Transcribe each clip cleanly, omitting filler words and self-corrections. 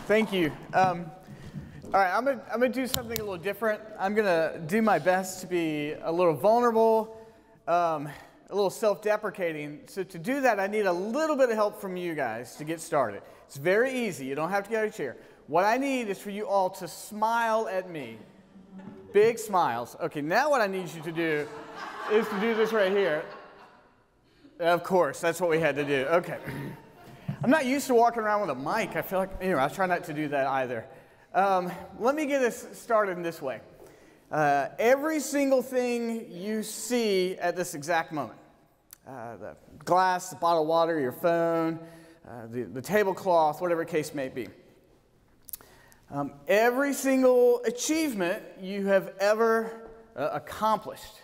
Thank you. All right, I'm gonna do something a little different. I'm gonna do my best to be a little vulnerable, a little self-deprecating. So to do that, I need a little bit of help from you guys to get started. It's very easy. You don't have to get out of your chair. What I need is for you all to smile at me. Big smiles. Okay, now what I need you to do is to do this right here. Of course, that's what we had to do. Okay. I'm not used to walking around with a mic. I feel like, I try not to do that either. Let me get us started in this way. Every single thing you see at this exact moment, the glass, the bottle of water, your phone, the tablecloth, whatever the case may be. Every single achievement you have ever accomplished.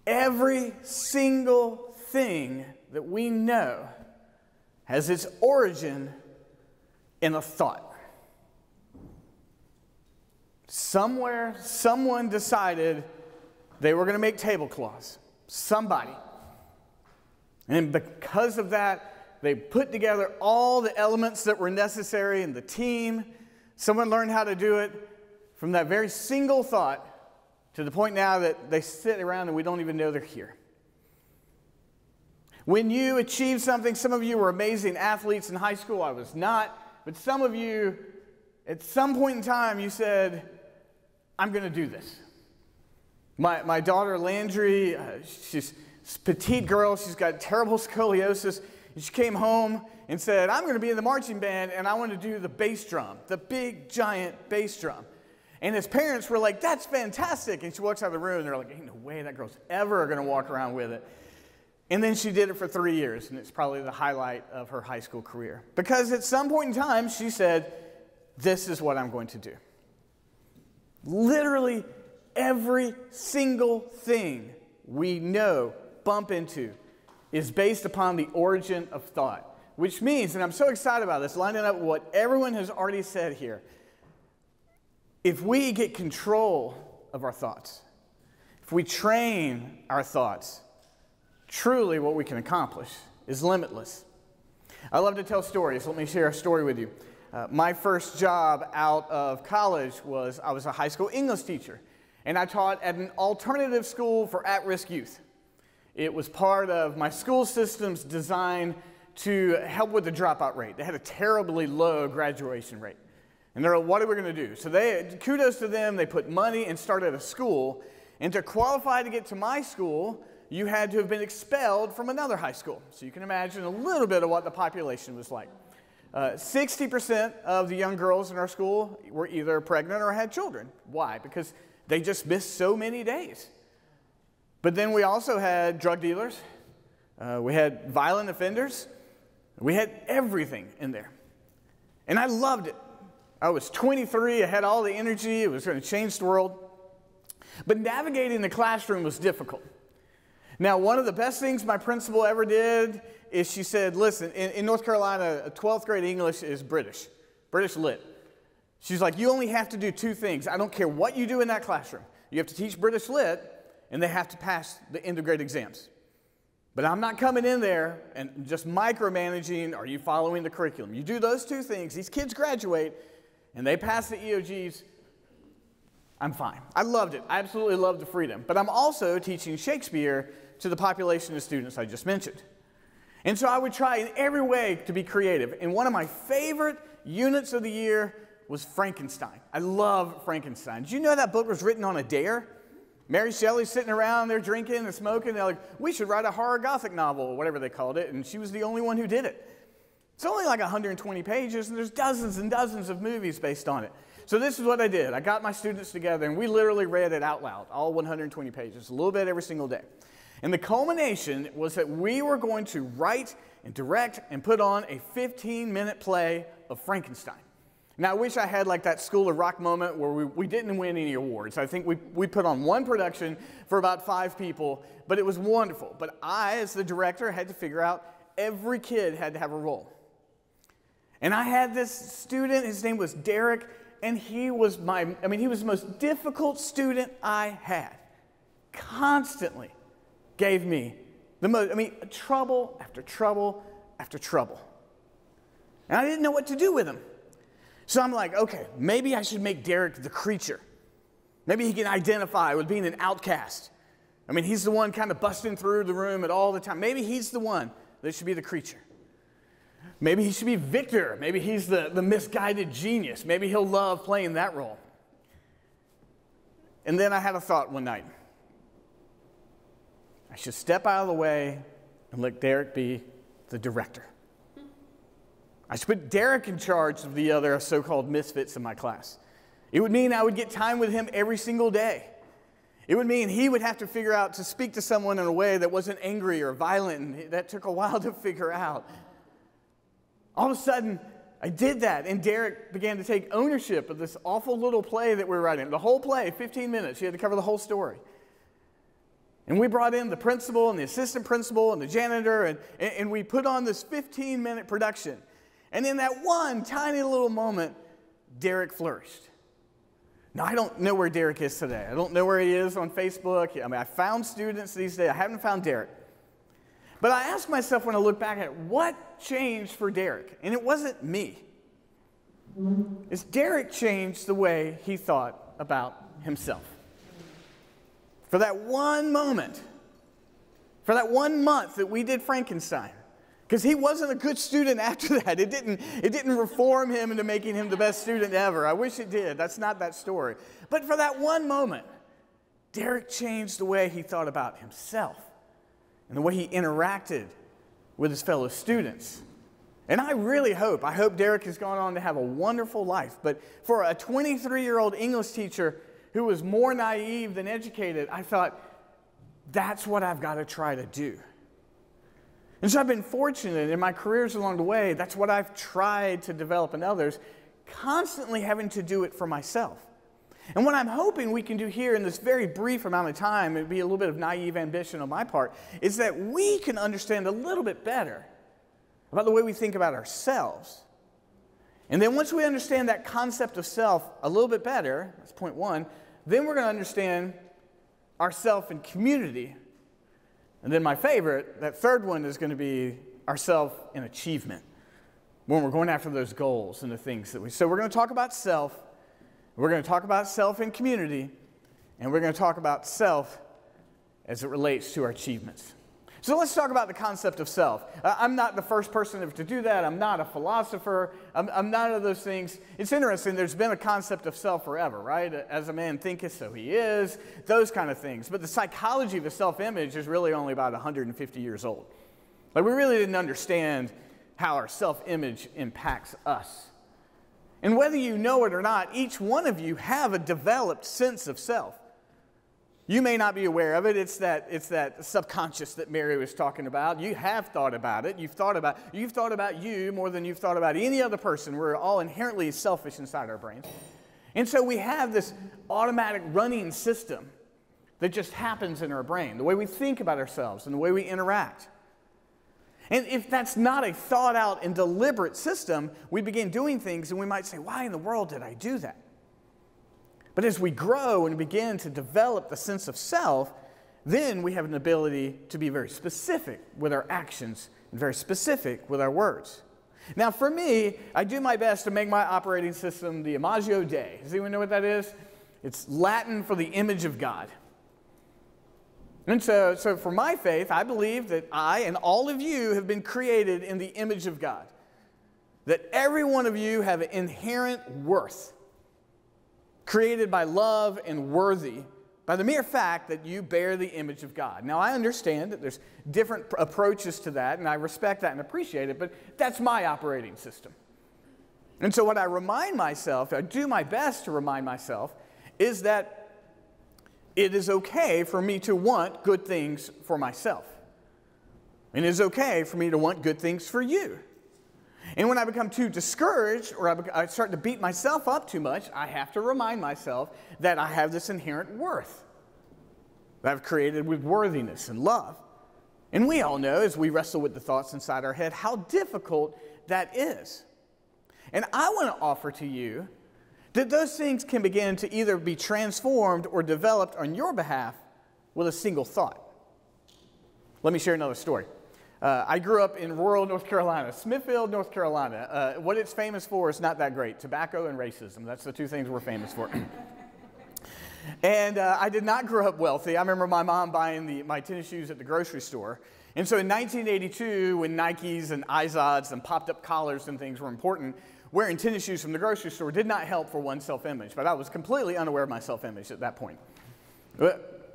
Every single thing that we know has its origin in a thought. Somewhere, someone decided they were going to make tablecloths. Somebody. And because of that, they put together all the elements that were necessary in the team. Someone learned how to do it from that very single thought to the point now that they sit around and we don't even know they're here. When you achieve something, some of you were amazing athletes in high school. I was not. But some of you, at some point in time, you said, I'm going to do this. My daughter, Landry, she's a petite girl. She's got terrible scoliosis. She came home and said, I'm going to be in the marching band, and I want to do the bass drum, the big, giant bass drum. And his parents were like, that's fantastic. And she walks out of the room, and they're like, ain't no way that girl's ever going to walk around with it. And then she did it for 3 years, and it's probably the highlight of her high school career. Because at some point in time, she said, this is what I'm going to do. Literally every single thing we know, bump into, is based upon the origin of thought. Which means, and I'm so excited about this, lining up with what everyone has already said here, if we get control of our thoughts, if we train our thoughts, truly what we can accomplish is limitless. I love to tell stories. Let me share a story with you. My first job out of college was I was a high school English teacher, and I taught at an alternative school for at-risk youth. It was part of my school system's design to help with the dropout rate. They had a terribly low graduation rate. And they're like, what are we going to do? So kudos to them, they put money and started a school. And to qualify to get to my school, you had to have been expelled from another high school. So you can imagine a little bit of what the population was like. 60% of the young girls in our school were either pregnant or had children. Why? Because they just missed so many days. But then we also had drug dealers. We had violent offenders. We had everything in there. And I loved it. I was 23. I had all the energy. It was going to change the world. But navigating the classroom was difficult. Now, one of the best things my principal ever did is she said, listen, in North Carolina, 12th grade English is British lit. She's like, you only have to do two things. I don't care what you do in that classroom. You have to teach British lit, and they have to pass the end of grade exams. But I'm not coming in there and just micromanaging, are you following the curriculum? You do those two things, these kids graduate, and they pass the EOGs, I'm fine. I loved it. I absolutely loved the freedom. But I'm also teaching Shakespeare to the population of students I just mentioned. And so I would try in every way to be creative. And one of my favorite units of the year was Frankenstein. I love Frankenstein. Did you know that book was written on a dare? Mary Shelley's sitting around there drinking and smoking. They're like, we should write a horror gothic novel, or whatever they called it. And she was the only one who did it. It's only like 120 pages, and there's dozens and dozens of movies based on it. So this is what I did. I got my students together, and we literally read it out loud, all 120 pages, a little bit every single day. And the culmination was that we were going to write and direct and put on a 15-minute play of Frankenstein. Now, I wish I had like that School of Rock moment where we didn't win any awards. I think we put on one production for about 5 people, but it was wonderful. But I, as the director, had to figure out every kid had to have a role. And I had this student, his name was Derek, and he was he was the most difficult student I had. Constantly gave me the most, trouble after trouble after trouble. And I didn't know what to do with him. So I'm like, okay, maybe I should make Derek the creature. Maybe he can identify with being an outcast. I mean, he's the one kind of busting through the room at all the time. Maybe he's the one that should be the creature. Maybe he should be Victor. Maybe he's the misguided genius. Maybe he'll love playing that role. And then I had a thought one night. I should step out of the way and let Derek be the director. I should put Derek in charge of the other so-called misfits in my class. It would mean I would get time with him every single day. It would mean he would have to figure out to speak to someone in a way that wasn't angry or violent, and that took a while to figure out. All of a sudden, I did that, and Derek began to take ownership of this awful little play that we were writing. The whole play, 15 minutes. He had to cover the whole story. And we brought in the principal and the assistant principal and the janitor, and we put on this 15-minute production. And in that one tiny little moment, Derek flourished. Now, I don't know where Derek is today. I don't know where he is on Facebook. I mean, I found students these days. I haven't found Derek. But I asked myself when I look back at what changed for Derek. And it wasn't me. It's Derek changed the way he thought about himself. For that one moment, for that 1 month that we did Frankenstein, because he wasn't a good student after that. It didn't reform him into making him the best student ever. I wish it did. That's not that story. But for that one moment, Derek changed the way he thought about himself and the way he interacted with his fellow students. And I hope Derek has gone on to have a wonderful life. But for a 23-year-old English teacher who was more naive than educated, I thought, that's what I've got to try to do. And so I've been fortunate in my careers along the way. That's what I've tried to develop in others, constantly having to do it for myself. And what I'm hoping we can do here in this very brief amount of time, it'd be a little bit of naive ambition on my part, is that we can understand a little bit better about the way we think about ourselves. And then once we understand that concept of self a little bit better, that's point one, then we're going to understand ourself in community. And then my favorite, that third one, is going to be ourself in achievement, when we're going after those goals and the things that we... So we're going to talk about self, we're going to talk about self in community, and we're going to talk about self as it relates to our achievements. So let's talk about the concept of self. I'm not the first person to do that. I'm not a philosopher. I'm none of those things. It's interesting. There's been a concept of self forever, right? As a man thinketh, so he is. Those kind of things. But the psychology of the self-image is really only about 150 years old. Like, we really didn't understand how our self-image impacts us. And whether you know it or not, each one of you have a developed sense of self. You may not be aware of it. It's that subconscious that Mary was talking about. You have thought about it. You've thought about you more than you've thought about any other person. We're all inherently selfish inside our brains. And so we have this automatic running system that just happens in our brain, the way we think about ourselves and the way we interact. And if that's not a thought out and deliberate system, we begin doing things and we might say, why in the world did I do that? But as we grow and begin to develop the sense of self, then we have an ability to be very specific with our actions and very specific with our words. Now, for me, I do my best to make my operating system the Imago Dei. Does anyone know what that is? It's Latin for the image of God. And so for my faith, I believe that I and all of you have been created in the image of God. That every one of you have an inherent worth, created by love and worthy by the mere fact that you bear the image of God. Now, I understand that there's different approaches to that, and I respect that and appreciate it, but that's my operating system. And so what I remind myself, I do my best to remind myself, is that it is okay for me to want good things for myself. And it is okay for me to want good things for you. And when I become too discouraged or I start to beat myself up too much, I have to remind myself that I have this inherent worth that I've created with worthiness and love. And we all know, as we wrestle with the thoughts inside our head, how difficult that is. And I want to offer to you that those things can begin to either be transformed or developed on your behalf with a single thought. Let me share another story. I grew up in rural North Carolina, Smithfield, North Carolina. What it's famous for is not that great. Tobacco and racism. That's the two things we're famous for. And I did not grow up wealthy. I remember my mom buying my tennis shoes at the grocery store. And so in 1982, when Nikes and Izods and popped-up collars and things were important, wearing tennis shoes from the grocery store did not help for one's self-image. But I was completely unaware of my self-image at that point.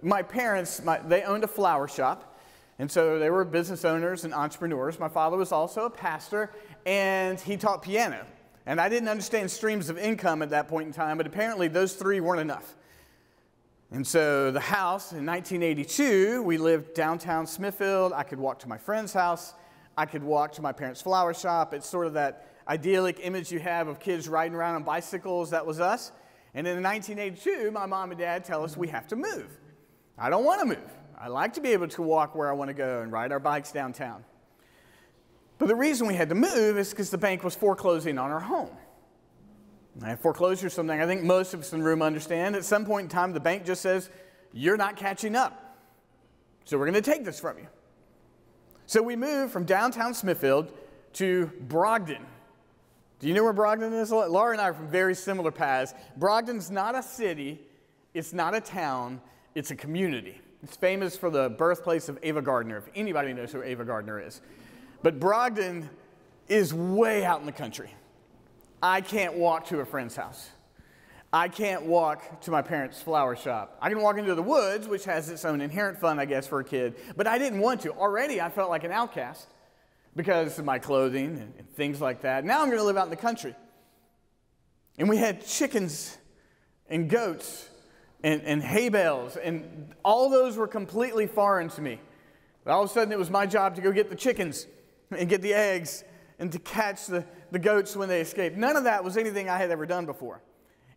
My parents, they owned a flower shop. And so they were business owners and entrepreneurs. My father was also a pastor, and he taught piano. And I didn't understand streams of income at that point in time, but apparently those three weren't enough. And so the house, in 1982, we lived downtown Smithfield. I could walk to my friend's house. I could walk to my parents' flower shop. It's sort of that idyllic image you have of kids riding around on bicycles. That was us. And then in 1982, my mom and dad tell us we have to move. I don't want to move. I like to be able to walk where I want to go and ride our bikes downtown. But the reason we had to move is because the bank was foreclosing on our home. And foreclosure is something I think most of us in the room understand. At some point in time, the bank just says, you're not catching up. So we're going to take this from you. So we moved from downtown Smithfield to Brogden. Do you know where Brogden is? Laura and I are from very similar paths. Brogden's not a city. It's not a town. It's a community. It's famous for the birthplace of Ava Gardner, if anybody knows who Ava Gardner is. But Brogden is way out in the country. I can't walk to a friend's house. I can't walk to my parents' flower shop. I can walk into the woods, which has its own inherent fun, I guess, for a kid. But I didn't want to. Already, I felt like an outcast because of my clothing and things like that. Now I'm going to live out in the country. And we had chickens and goats and hay bales, and all those were completely foreign to me. But all of a sudden, it was my job to go get the chickens and get the eggs and to catch the goats when they escaped. None of that was anything I had ever done before.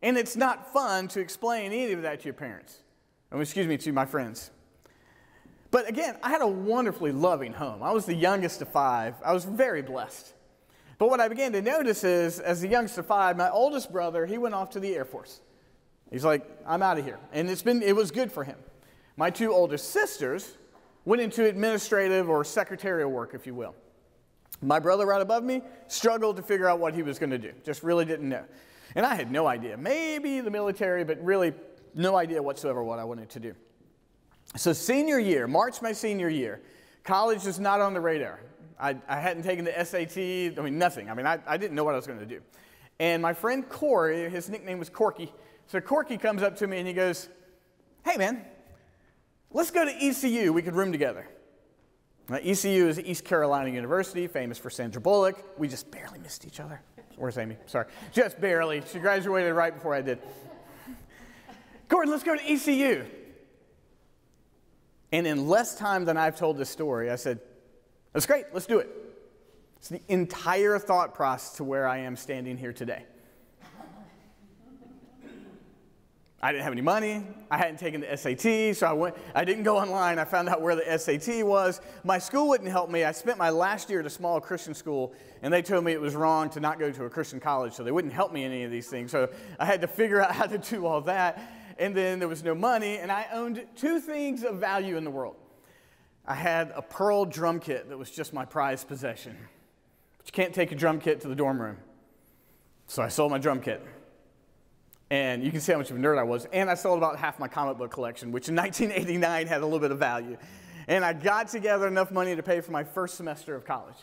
And it's not fun to explain any of that to your parents. To my friends. But again, I had a wonderfully loving home. I was the youngest of 5. I was very blessed. But what I began to notice is, as the youngest of 5, my oldest brother, he went off to the Air Force. He's like, I'm out of here. And it was good for him. My 2 oldest sisters went into administrative or secretarial work, if you will. My brother right above me struggled to figure out what he was going to do. Just really didn't know. And I had no idea. Maybe the military, but really no idea whatsoever what I wanted to do. So senior year, March my senior year, college was not on the radar. I hadn't taken the SAT, nothing. I didn't know what I was going to do. And my friend Corey, his nickname was Corky. So Corky comes up to me and he goes, hey man, let's go to ECU. We could room together. Now, ECU is East Carolina University, famous for Sandra Bullock. We just barely missed each other. Where's Amy? Sorry. Just barely. She graduated right before I did. Gordon, let's go to ECU. And in less time than I've told this story, I said, that's great. Let's do it. It's the entire thought process to where I am standing here today. I didn't have any money. I hadn't taken the SAT, so I didn't go online. I found out where the SAT was. My school wouldn't help me. I spent my last year at a small Christian school, and they told me it was wrong to not go to a Christian college, so they wouldn't help me in any of these things. So I had to figure out how to do all that, and then there was no money, and I owned 2 things of value in the world. I had a Pearl drum kit that was just my prized possession. But you can't take a drum kit to the dorm room. So I sold my drum kit. And you can see how much of a nerd I was. And I sold about half my comic book collection, which in 1989 had a little bit of value. And I got together enough money to pay for my first semester of college.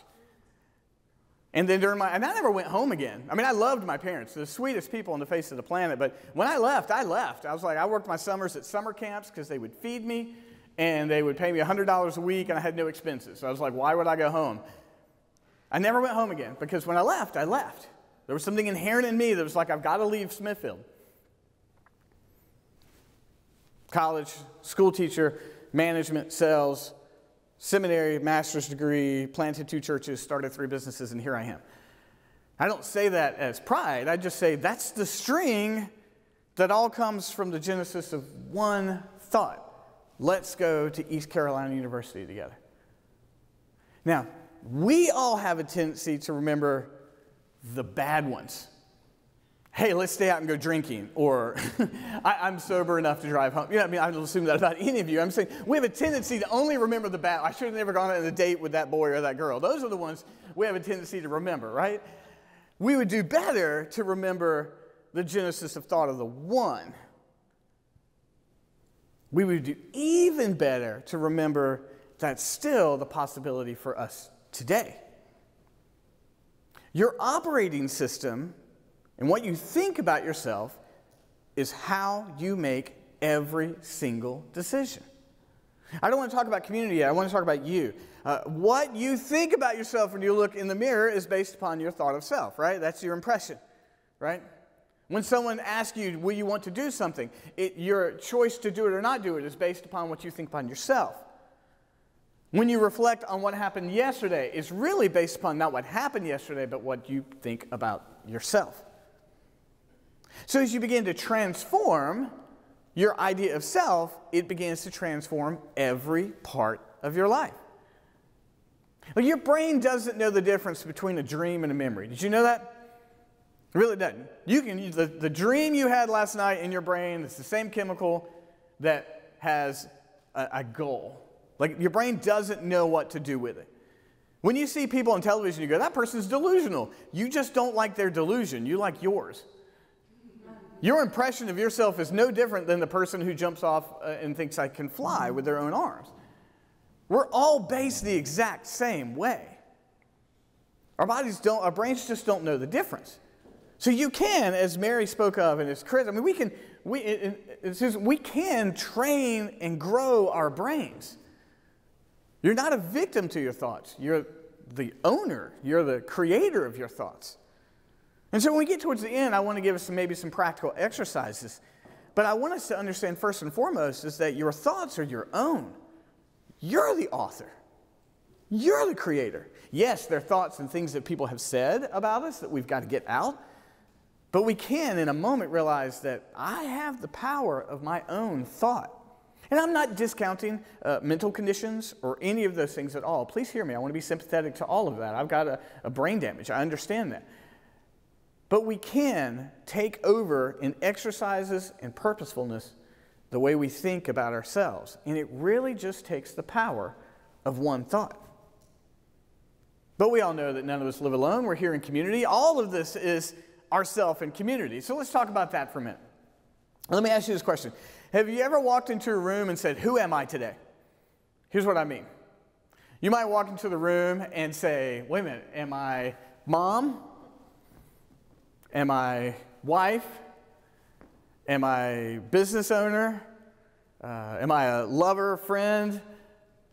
And then and I never went home again. I loved my parents, the sweetest people on the face of the planet. But when I left, I left. I worked my summers at summer camps because they would feed me, and they would pay me $100 a week, and I had no expenses. So I was like, why would I go home? I never went home again because when I left, I left. There was something inherent in me that was like, I've got to leave Smithfield. College, school teacher, management, sales, seminary, master's degree, planted 2 churches, started 3 businesses, and here I am. I don't say that as pride. I just say that's the string that all comes from the genesis of one thought. Let's go to East Carolina University together. Now, we all have a tendency to remember the bad ones. hey, let's stay out and go drinking, or I'm sober enough to drive home. You know what I mean? I don't assume that about any of you. I'm saying we have a tendency to only remember the bad. I should have never gone on a date with that boy or that girl. Those are the ones we have a tendency to remember, right? We would do better to remember the genesis of thought of the one. We would do even better to remember that's still the possibility for us today. Your operating system and what you think about yourself is how you make every single decision. I don't want to talk about community yet. I want to talk about you. What you think about yourself when you look in the mirror is based upon your thought of self, right? That's your impression, right? When someone asks you, will you want to do something, your choice to do it or not do it is based upon what you think upon yourself. When you reflect on what happened yesterday, it's really based upon not what happened yesterday, but what you think about yourself. So as you begin to transform your idea of self, it begins to transform every part of your life. Well, your brain doesn't know the difference between a dream and a memory. Did you know that? It really doesn't. You can use the dream you had last night in your brain. It's the same chemical that has a goal. Like, your brain doesn't know what to do with it. When you see people on television, you go, that person's delusional. You just don't like their delusion. You like yours. Your impression of yourself is no different than the person who jumps off and thinks I can fly with their own arms. We're all based the exact same way. Our brains just don't know the difference. So you can, as Mary spoke of, and as Chris, I mean, we can train and grow our brains. You're not a victim to your thoughts. You're the owner. You're the creator of your thoughts. And so when we get towards the end, I want to give us maybe some practical exercises. But I want us to understand first and foremost is that your thoughts are your own. You're the author. You're the creator. Yes, they're thoughts and things that people have said about us that we've got to get out. But we can, in a moment, realize that I have the power of my own thought. And I'm not discounting mental conditions or any of those things at all. Please hear me. I want to be sympathetic to all of that. I've got a brain damage. I understand that. But we can take over in exercises and purposefulness the way we think about ourselves. And it really just takes the power of one thought. But we all know that none of us live alone. We're here in community. All of this is ourself and community. So let's talk about that for a minute. Let me ask you this question. Have you ever walked into a room and said, who am I today? Here's what I mean. You might walk into the room and say, wait a minute, am I mom? Am I wife? Am I business owner? Am I a lover, friend?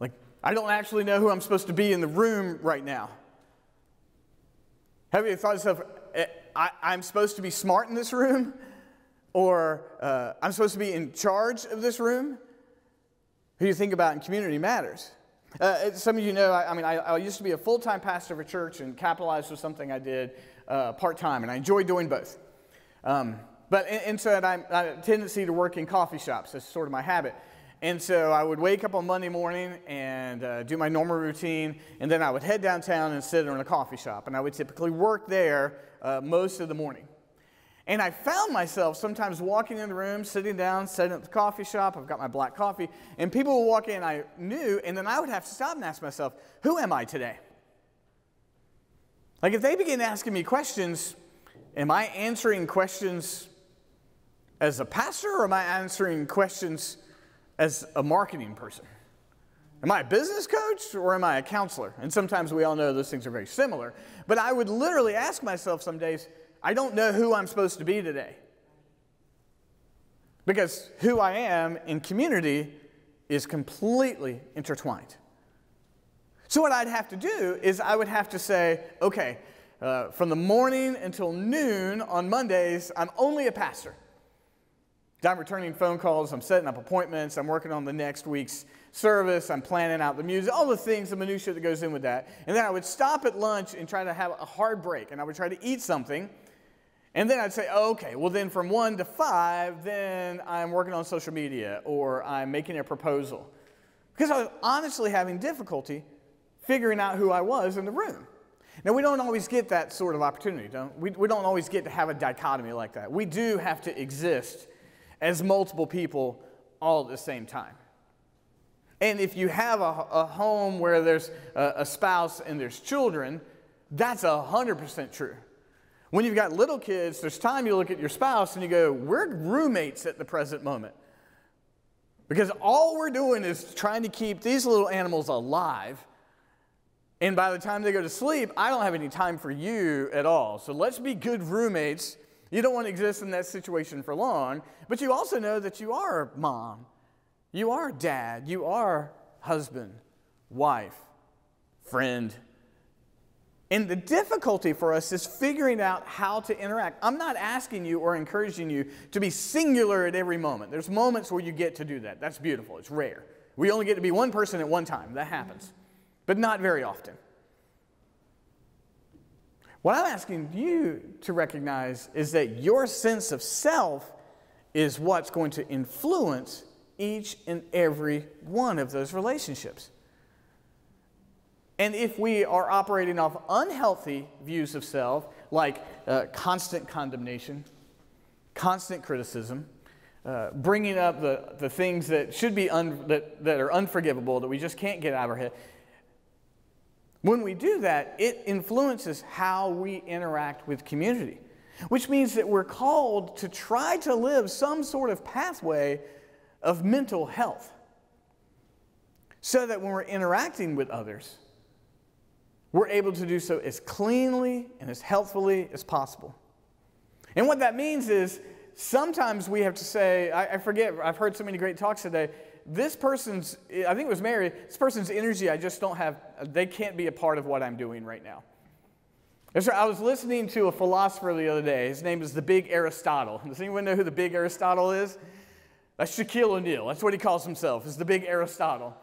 Like, I don't actually know who I'm supposed to be in the room right now. Have you thought to yourself, I'm supposed to be smart in this room? Or I'm supposed to be in charge of this room? Who you think about in community matters. Some of you know, I used to be a full-time pastor of a church, and Capitalized was something I did part-time, and I enjoyed doing both. But I have a tendency to work in coffee shops. That's sort of my habit. And so I would wake up on Monday morning and do my normal routine, and then I would head downtown and sit in a coffee shop. And I would typically work there most of the morning. And I found myself sometimes walking in the room, sitting down, setting up the coffee shop. I've got my black coffee. And people would walk in, I knew, and then I would have to stop and ask myself, who am I today? Like, if they begin asking me questions, am I answering questions as a pastor, or am I answering questions as a marketing person? Am I a business coach, or am I a counselor? And sometimes we all know those things are very similar. But I would literally ask myself some days, I don't know who I'm supposed to be today. Because who I am in community is completely intertwined. So what I'd have to do is I would have to say, okay, from the morning until noon on Mondays, I'm only a pastor. I'm returning phone calls, I'm setting up appointments, I'm working on the next week's service, I'm planning out the music, all the things, the minutia that goes in with that. And then I would stop at lunch and try to have a hard break, and I would try to eat something. And then I'd say, oh, okay, well then from 1 to 5, then I'm working on social media, or I'm making a proposal. Because I was honestly having difficulty figuring out who I was in the room. Now, we don't always get that sort of opportunity, we don't always get to have a dichotomy like that. We do have to exist as multiple people all at the same time. And if you have a home where there's a spouse and there's children, that's 100% true. When you've got little kids, there's time you look at your spouse and you go, we're roommates at the present moment. Because all we're doing is trying to keep these little animals alive. And by the time they go to sleep, I don't have any time for you at all. So let's be good roommates. You don't want to exist in that situation for long, but you also know that you are mom, you are dad, you are husband, wife, friend. And the difficulty for us is figuring out how to interact. I'm not asking you or encouraging you to be singular at every moment. There's moments where you get to do that. That's beautiful. It's rare. We only get to be one person at one time. That happens. But not very often. What I'm asking you to recognize is that your sense of self is what's going to influence each and every one of those relationships. And if we are operating off unhealthy views of self, like constant condemnation, constant criticism, bringing up the things that should be that are unforgivable, that we just can't get out of our head, when we do that, it influences how we interact with community, which means that we're called to try to live some sort of pathway of mental health so that when we're interacting with others, we're able to do so as cleanly and as healthfully as possible. And what that means is sometimes we have to say, I forget, I've heard so many great talks today, this person's, I think it was Mary, this person's energy, I just don't have, they can't be a part of what I'm doing right now. I was listening to a philosopher the other day. His name is the Big Aristotle. Does anyone know who the Big Aristotle is? That's Shaquille O'Neal. That's what he calls himself, is the Big Aristotle.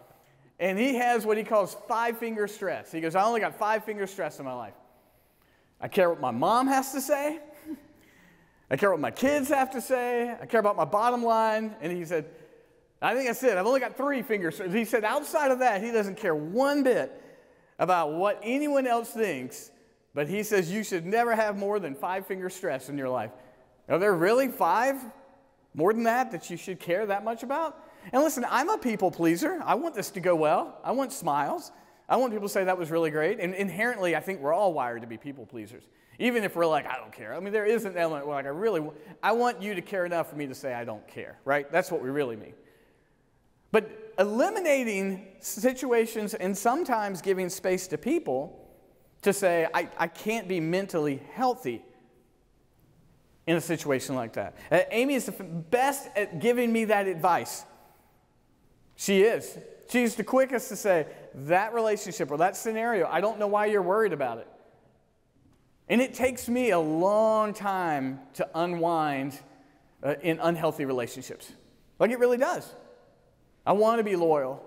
And he has what he calls 5-finger stress. He goes, I only got 5-finger stress in my life. I care what my mom has to say. I care what my kids have to say. I care about my bottom line. And he said, I think that's it. I've only got 3 fingers. He said outside of that, he doesn't care one bit about what anyone else thinks, but he says you should never have more than 5-finger stress in your life. Are there really 5 more than that you should care that much about? And listen, I'm a people pleaser. I want this to go well. I want smiles. I want people to say that was really great. And inherently, I think we're all wired to be people pleasers. Even if we're like, I don't care. I mean, there is an element where like, I want you to care enough for me to say I don't care, right? That's what we really mean. But eliminating situations and sometimes giving space to people to say, I can't be mentally healthy in a situation like that. Amy is the best at giving me that advice. She is. She's the quickest to say, that relationship or that scenario, I don't know why you're worried about it. And it takes me a long time to unwind in unhealthy relationships. Like it really does. I want to be loyal.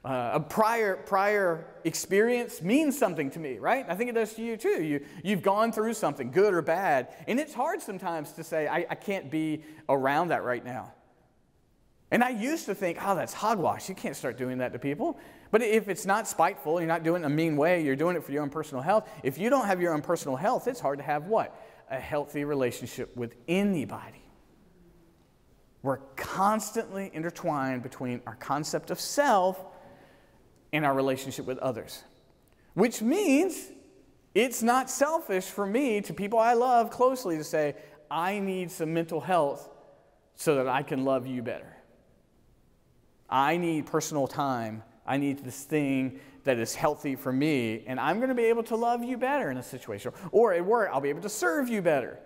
A prior experience means something to me, right? I think it does to you too. You've gone through something, good or bad, and it's hard sometimes to say, I can't be around that right now. And I used to think, oh, that's hogwash. You can't start doing that to people. But if it's not spiteful, you're not doing it in a mean way, you're doing it for your own personal health. If you don't have your own personal health, it's hard to have what? A healthy relationship with anybody. We're constantly intertwined between our concept of self and our relationship with others, which means it's not selfish for me, to people I love closely, to say, I need some mental health so that I can love you better. I need personal time. I need this thing that is healthy for me, and I'm going to be able to love you better in a situation. Or at work, I'll be able to serve you better.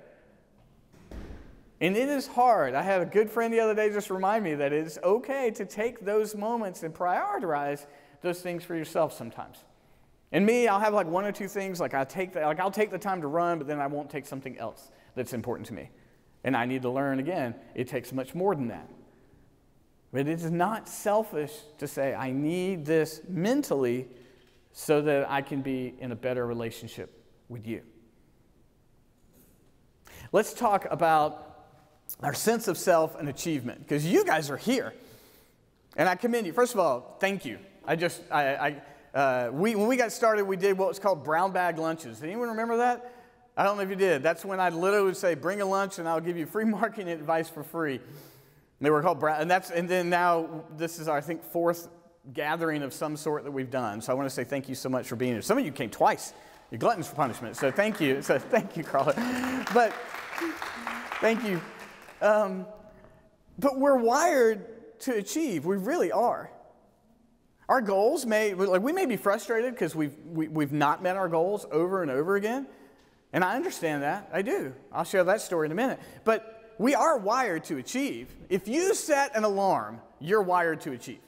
And it is hard. I had a good friend the other day just remind me that it is okay to take those moments and prioritize those things for yourself sometimes. And me, I'll have like 1 or 2 things, I'll take the time to run, but then I won't take something else that's important to me. And I need to learn again, it takes much more than that. But it is not selfish to say, I need this mentally so that I can be in a better relationship with you. Let's talk about our sense of self and achievement, because you guys are here. And I commend you. First of all, thank you. When we got started, we did what was called brown bag lunches. Anyone remember that? I don't know if you did. That's when I literally would say, bring a lunch and I'll give you free marketing advice for free. They were called brown, and then now this is our, I think, 4th gathering of some sort that we've done. So I want to say thank you so much for being here. Some of you came twice. You're gluttons for punishment. So thank you. So thank you, Carla. But thank you. But we're wired to achieve. We really are. Our goals we may be frustrated because we've not met our goals over and over again. And I understand that. I do. I'll share that story in a minute. But we are wired to achieve. If you set an alarm, you're wired to achieve.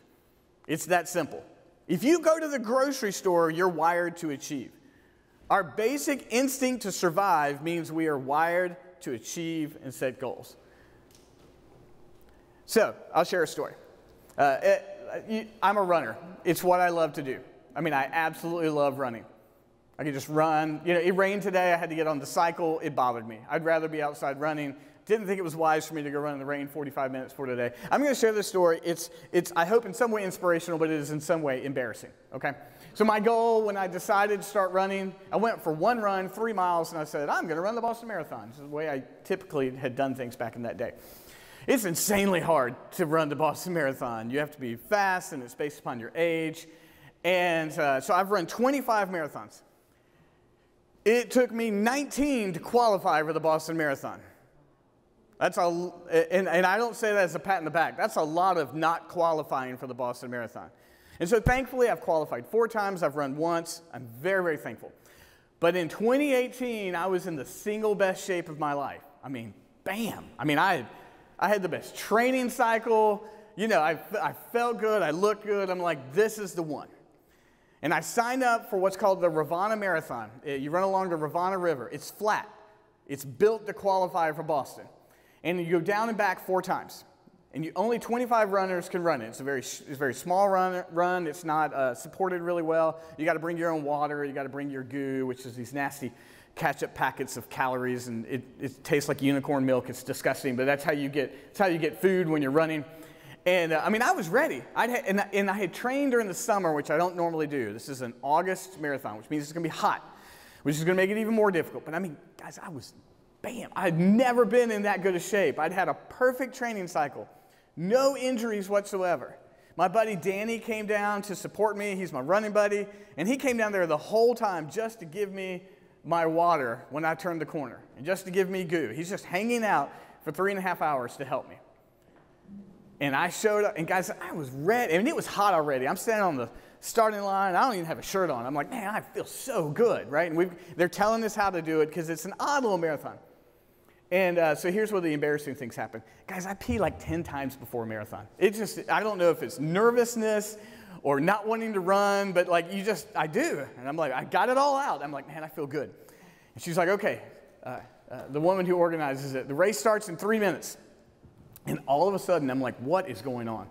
It's that simple. If you go to the grocery store, you're wired to achieve. Our basic instinct to survive means we are wired to achieve and set goals. So, I'll share a story. I'm a runner. It's what I love to do. I mean, I absolutely love running. I could just run. You know, it rained today. I had to get on the cycle. It bothered me. I'd rather be outside running. Didn't think it was wise for me to go run in the rain 45 minutes for today. I'm going to share this story. It's I hope, in some way inspirational, but it is in some way embarrassing, okay? So my goal when I decided to start running, I went for one run, 3 miles, and I said, I'm going to run the Boston Marathon. This is the way I typically had done things back in that day. It's insanely hard to run the Boston Marathon. You have to be fast, and it's based upon your age. And so I've run 25 marathons. It took me 19 to qualify for the Boston Marathon. That's and I don't say that as a pat in the back. That's a lot of not qualifying for the Boston Marathon. And so thankfully, I've qualified 4 times. I've run once. I'm very, very thankful. But in 2018, I was in the single best shape of my life. I mean, bam. I mean, I had the best training cycle. You know, I felt good. I looked good. I'm like, this is the one. And I signed up for what's called the Rivanna Marathon. You run along the Rivanna River. It's flat. It's built to qualify for Boston. And you go down and back 4 times. And only 25 runners can run it. It's a very small run. It's not supported really well. You got to bring your own water. You got to bring your goo, which is these nasty ketchup packets of calories, and it tastes like unicorn milk. It's disgusting, but that's how you get food when you're running. And I mean, I was ready. I had trained during the summer, which I don't normally do. This is an August marathon, which means it's going to be hot, which is going to make it even more difficult. But I mean, guys, I had never been in that good a shape. I'd had a perfect training cycle. No injuries whatsoever. My buddy Danny came down to support me. He's my running buddy. And he came down there the whole time just to give me my water when I turned the corner. And just to give me goo. He's just hanging out for 3.5 hours to help me. And I showed up. And guys, I was ready. I mean, it was hot already. I'm standing on the starting line. I don't even have a shirt on. I'm like, man, I feel so good, right? And they're telling us how to do it because it's an odd little marathon. And so here's where the embarrassing things happen. Guys, I pee like 10 times before a marathon. I don't know if it's nervousness or not wanting to run, but like I do. And I'm like, I got it all out. I'm like, man, I feel good. And she's like, okay, the woman who organizes it, the race starts in 3 minutes. And all of a sudden, I'm like, what is going on?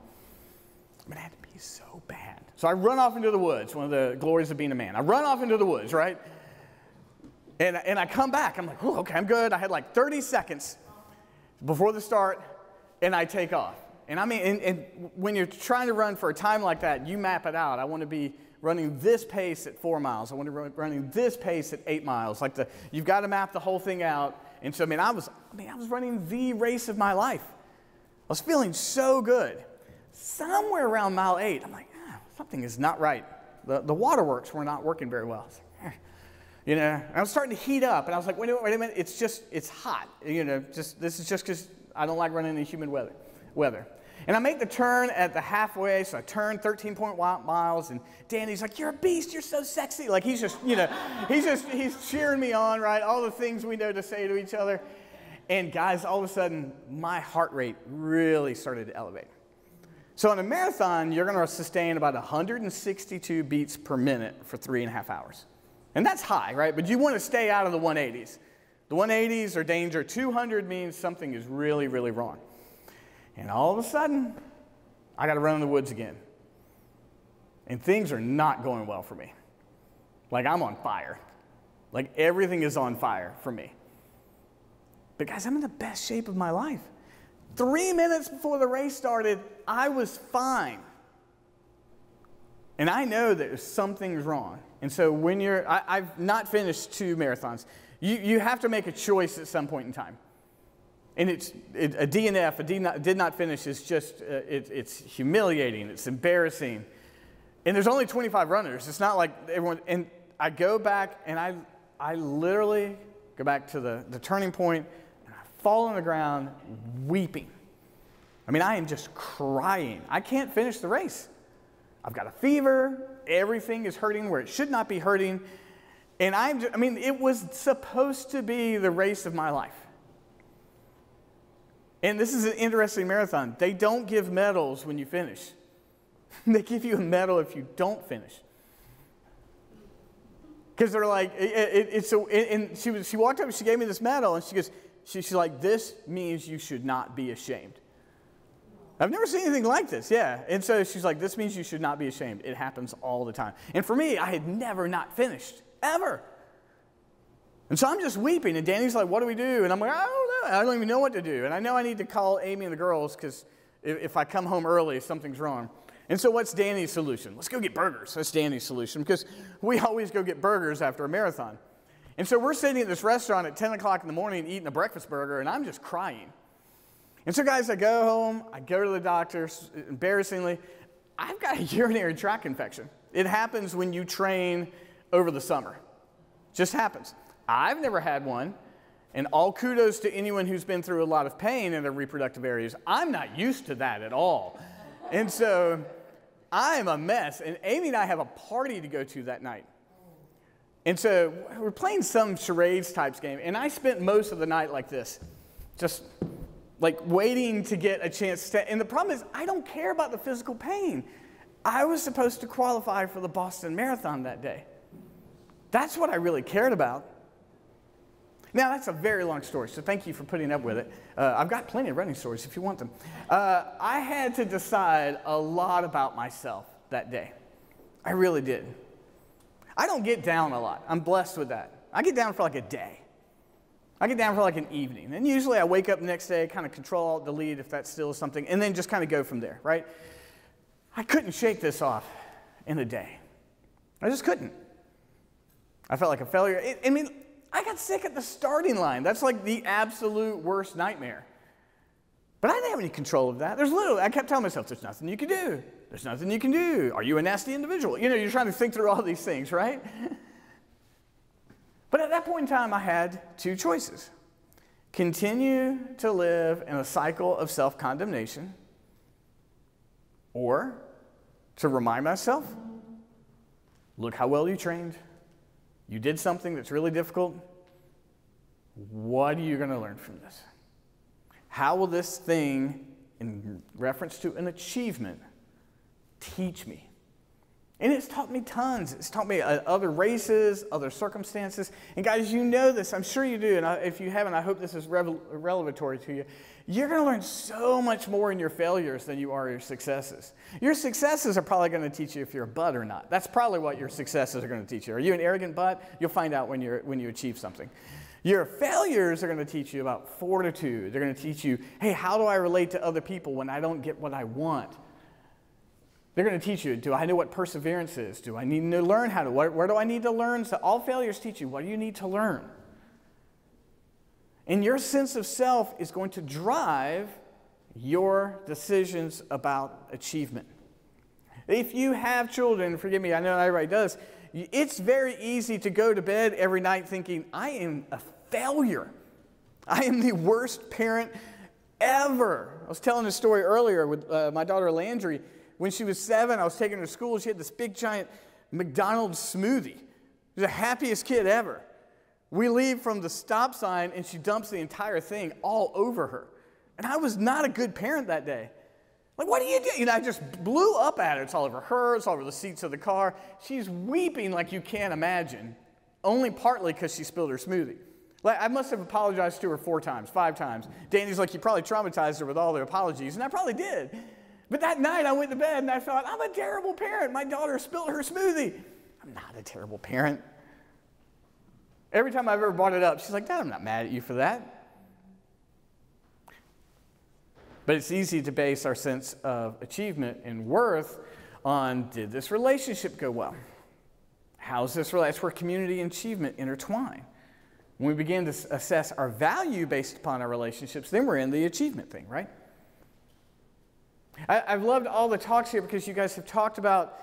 I mean, I had to pee so bad. So I run off into the woods, one of the glories of being a man. I run off into the woods, right? And I come back. I'm like, oh, okay, I'm good. I had like 30 seconds before the start, and I take off. And I mean, and when you're trying to run for a time like that, you map it out. I want to be running this pace at 4 miles. I want to be running this pace at 8 miles. You've got to map the whole thing out. And so, I was running the race of my life. I was feeling so good. Somewhere around mile 8, I'm like, something is not right. The waterworks were not working very well. You know, and I was starting to heat up, and I was like, wait a minute, it's hot. You know, this is just because I don't like running in humid weather. And I make the turn at the halfway, so I turn 13.1 miles, and Danny's like, you're a beast, you're so sexy. Like, he's just, you know, he's cheering me on, right? All the things we know to say to each other. And guys, all of a sudden, my heart rate really started to elevate. So in a marathon, you're going to sustain about 162 beats per minute for 3.5 hours. And that's high, right? But you want to stay out of the 180s. The 180s are danger. 200 means something is really, really wrong. And all of a sudden, I got to run in the woods again. And things are not going well for me. Like, I'm on fire. Like, everything is on fire for me. But guys, I'm in the best shape of my life. 3 minutes before the race started, I was fine. And I know that something's wrong. And so when I've not finished 2 marathons. You have to make a choice at some point in time. And a DNF, did not finish, is just, it's humiliating, it's embarrassing. And there's only 25 runners. It's not like everyone, and I go back and I literally go back to the turning point and I fall on the ground weeping. I mean, I am just crying. I can't finish the race. I've got a fever. Everything is hurting where it should not be hurting. And it was supposed to be the race of my life. And this is an interesting marathon. They don't give medals when you finish. They give you a medal if you don't finish. Because they're like, and she walked up and she gave me this medal and she goes, she's like, this means you should not be ashamed. I've never seen anything like this, yeah. And so she's like, this means you should not be ashamed. It happens all the time. And for me, I had never not finished, ever. And so I'm just weeping, and Danny's like, what do we do? And I'm like, I don't know. I don't even know what to do. And I know I need to call Amy and the girls because if I come home early, something's wrong. And so what's Danny's solution? Let's go get burgers. That's Danny's solution because we always go get burgers after a marathon. And so we're sitting at this restaurant at 10 o'clock in the morning eating a breakfast burger, and I'm just crying. And so, guys, I go home. I go to the doctor. Embarrassingly, I've got a urinary tract infection. It happens when you train over the summer. Just happens. I've never had one, and all kudos to anyone who's been through a lot of pain in their reproductive areas. I'm not used to that at all. And so I'm a mess, and Amy and I have a party to go to that night. And so we're playing some charades types game, and I spent most of the night like this, just like waiting to get a chance to, and the problem is I don't care about the physical pain. I was supposed to qualify for the Boston Marathon that day. That's what I really cared about. Now, that's a very long story, so thank you for putting up with it. I've got plenty of running stories if you want them. I had to decide a lot about myself that day. I really did. I don't get down a lot. I'm blessed with that. I get down for like a day. I get down for like an evening. And usually I wake up the next day, kind of control, alt, delete if that still is something, and then just kind of go from there, right? I couldn't shake this off in a day. I just couldn't. I felt like a failure. I got sick at the starting line. That's like the absolute worst nightmare. But I didn't have any control of that. I kept telling myself, there's nothing you can do. There's nothing you can do. Are you a nasty individual? You know, you're trying to think through all these things, right? But at that point in time, I had 2 choices. Continue to live in a cycle of self-condemnation, or to remind myself, look how well you trained. You did something that's really difficult. What are you going to learn from this? How will this thing, in reference to an achievement, teach me? And it's taught me tons. It's taught me other races, other circumstances. And guys, you know this. I'm sure you do. And if you haven't, I hope this is revelatory to you. You're going to learn so much more in your failures than you are your successes. Your successes are probably going to teach you if you're a butt or not. That's probably what your successes are going to teach you. Are you an arrogant butt? You'll find out when you achieve something. Your failures are going to teach you about fortitude. They're going to teach you, hey, how do I relate to other people when I don't get what I want? They're going to teach you, do I know what perseverance is? Do I need to learn how to, where do I need to learn? So all failures teach you, what do you need to learn? And your sense of self is going to drive your decisions about achievement. If you have children, forgive me, I know everybody does, it's very easy to go to bed every night thinking, I am a failure. I am the worst parent ever. I was telling a story earlier with my daughter Landry. When she was 7, I was taking her to school. She had this big, giant McDonald's smoothie. She was the happiest kid ever. We leave from the stop sign, and she dumps the entire thing all over her. And I was not a good parent that day. Like, what do you do? You know, I just blew up at her. It's all over her. It's all over the seats of the car. She's weeping like you can't imagine, only partly because she spilled her smoothie. Like, I must have apologized to her 4 times, 5 times. Danny's like, you probably traumatized her with all the apologies, and I probably did. But that night I went to bed and I thought, I'm a terrible parent. My daughter spilled her smoothie. I'm not a terrible parent. Every time I've ever brought it up, she's like, Dad, I'm not mad at you for that. But it's easy to base our sense of achievement and worth on, did this relationship go well? How's this relationship? That's where community and achievement intertwine. When we begin to assess our value based upon our relationships, then we're in the achievement thing, right? I've loved all the talks here because you guys have talked about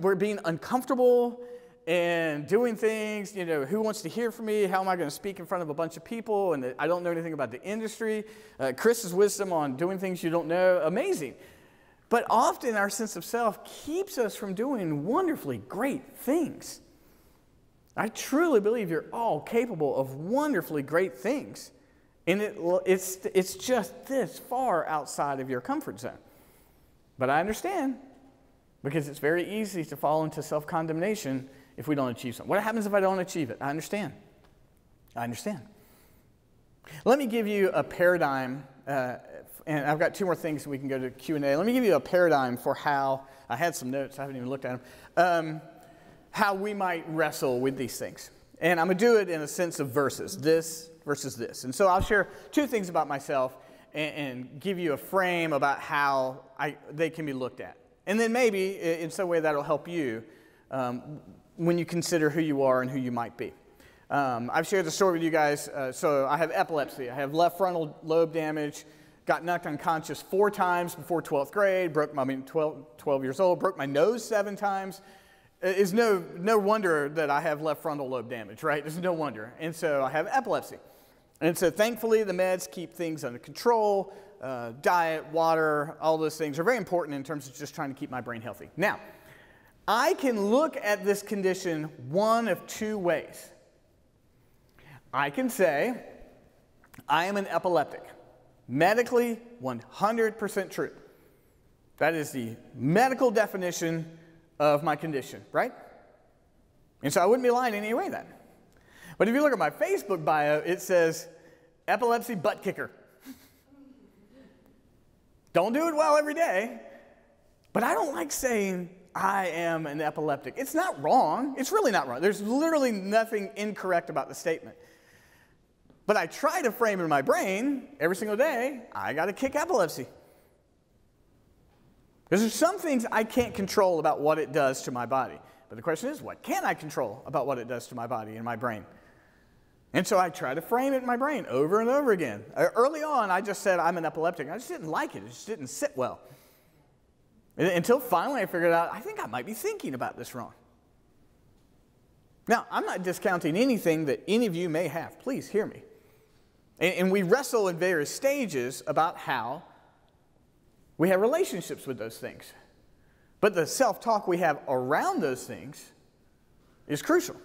we're being uncomfortable and doing things, who wants to hear from me? How am I going to speak in front of a bunch of people? And I don't know anything about the industry. Chris's wisdom on doing things you don't know, amazing. But often our sense of self keeps us from doing wonderfully great things. I truly believe you're all capable of wonderfully great things. And it's just this far outside of your comfort zone. But I understand, because it's very easy to fall into self-condemnation if we don't achieve something. What happens if I don't achieve it? I understand. Let me give you a paradigm, and I've got two more things, and we can go to Q&A. Let me give you a paradigm for how, I had some notes, I haven't even looked at them, how we might wrestle with these things. And I'm going to do it in a sense of verses, this versus this. And so I'll share two things about myself and give you a frame about how they can be looked at. And then maybe in some way that'll help you when you consider who you are and who you might be. I've shared the story with you guys. So I have epilepsy. I have left frontal lobe damage, got knocked unconscious 4 times before 12th grade, 12 years old, broke my nose 7 times. It's no wonder that I have left frontal lobe damage, right? It's no wonder. And so I have epilepsy. And so thankfully the meds keep things under control. Diet, water, all those things are very important in terms of just trying to keep my brain healthy. Now, I can look at this condition one of two ways. I can say, I am an epileptic. Medically, 100% true. That is the medical definition of my condition, right? And so I wouldn't be lying in any way then. But if you look at my Facebook bio, it says, epilepsy butt kicker. Don't do it well every day, but I don't like saying I am an epileptic. It's not wrong. It's really not wrong. There's literally nothing incorrect about the statement. But I try to frame in my brain every single day, I got to kick epilepsy. Because there's some things I can't control about what it does to my body. But the question is, what can I control about what it does to my body and my brain? And so I try to frame it in my brain over and over again. Early on, I just said I'm an epileptic. I just didn't like it. It just didn't sit well. Until finally I figured out, I think I might be thinking about this wrong. Now, I'm not discounting anything that any of you may have. Please hear me. And we wrestle in various stages about how we have relationships with those things. But the self-talk we have around those things is crucial.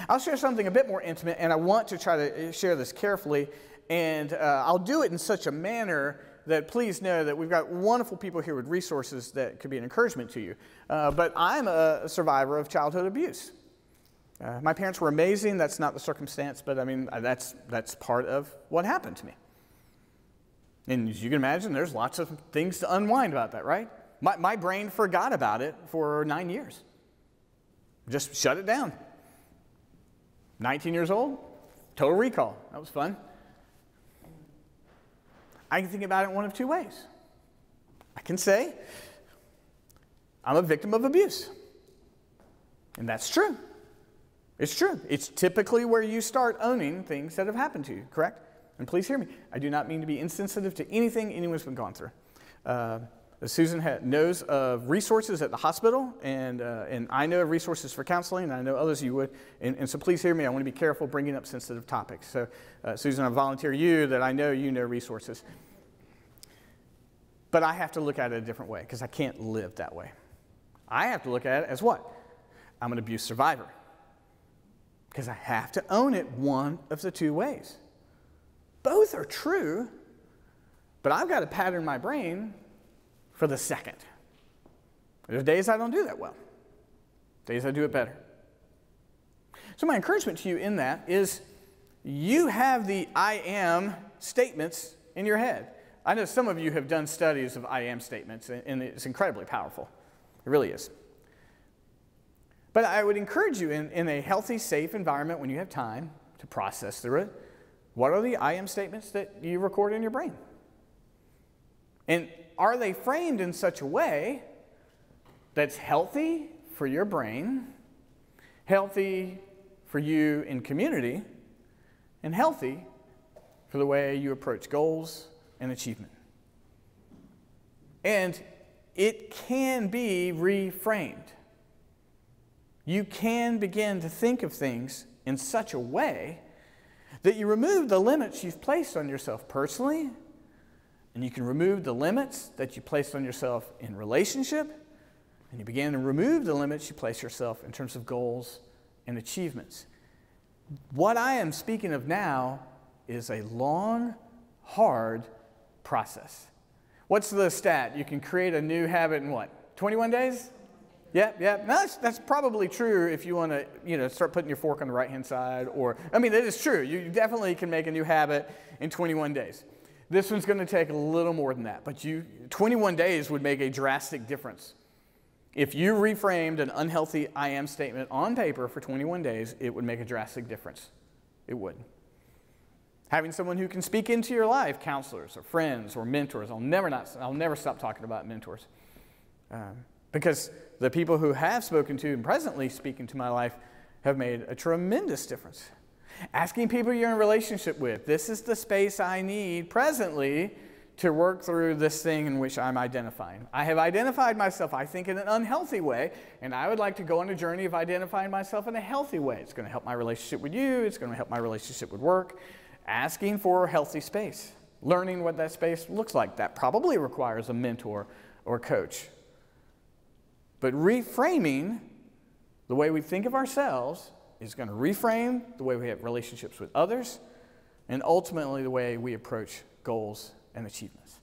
I'll share something a bit more intimate, and I want to try to share this carefully, and I'll do it in such a manner that please know that we've got wonderful people here with resources that could be an encouragement to you. But I'm a survivor of childhood abuse. My parents were amazing. That's not the circumstance, but I mean, that's part of what happened to me. And as you can imagine, there's lots of things to unwind about that, right? My brain forgot about it for 9 years. Just shut it down. 19 years old, total recall. That was fun. I can think about it in one of two ways. I can say, I'm a victim of abuse. And that's true. It's true. It's typically where you start owning things that have happened to you, correct? And please hear me. I do not mean to be insensitive to anything anyone's been going through. Susan knows of resources at the hospital, and I know of resources for counseling, and I know others of you would. And so please hear me. I want to be careful bringing up sensitive topics. So Susan, I volunteer you that I know you know resources. But I have to look at it a different way because I can't live that way. I have to look at it as what? I'm an abuse survivor. Because I have to own it one of the two ways. Both are true, but I've got to pattern my brain for the second. There's days I don't do that well. Days I do it better. So my encouragement to you in that is you have the I am statements in your head. I know some of you have done studies of I am statements, and it's incredibly powerful. It really is. But I would encourage you in a healthy, safe environment when you have time to process through it, what are the I am statements that you record in your brain? And are they framed in such a way that's healthy for your brain, healthy for you in community, and healthy for the way you approach goals and achievement? And it can be reframed. You can begin to think of things in such a way that you remove the limits you've placed on yourself personally, and you can remove the limits that you placed on yourself in relationship, and you begin to remove the limits you place yourself in terms of goals and achievements. What I am speaking of now is a long, hard process. What's the stat? You can create a new habit in what? 21 days? Yep. No, that's probably true if you want to, start putting your fork on the right-hand side. That is true. You definitely can make a new habit in 21 days. This one's going to take a little more than that, but 21 days would make a drastic difference. If you reframed an unhealthy I am statement on paper for 21 days, it would make a drastic difference. It would. Having someone who can speak into your life, counselors or friends or mentors. I'll never stop talking about mentors. Because the people who have spoken to and presently speak into my life have made a tremendous difference. Asking people you're in a relationship with, this is the space I need presently to work through this thing in which I'm identifying. I have identified myself, I think, in an unhealthy way, and I would like to go on a journey of identifying myself in a healthy way. It's going to help my relationship with you. It's going to help my relationship with work. Asking for a healthy space, learning what that space looks like. That probably requires a mentor or coach. But reframing the way we think of ourselves is going to reframe the way we have relationships with others and ultimately the way we approach goals and achievements.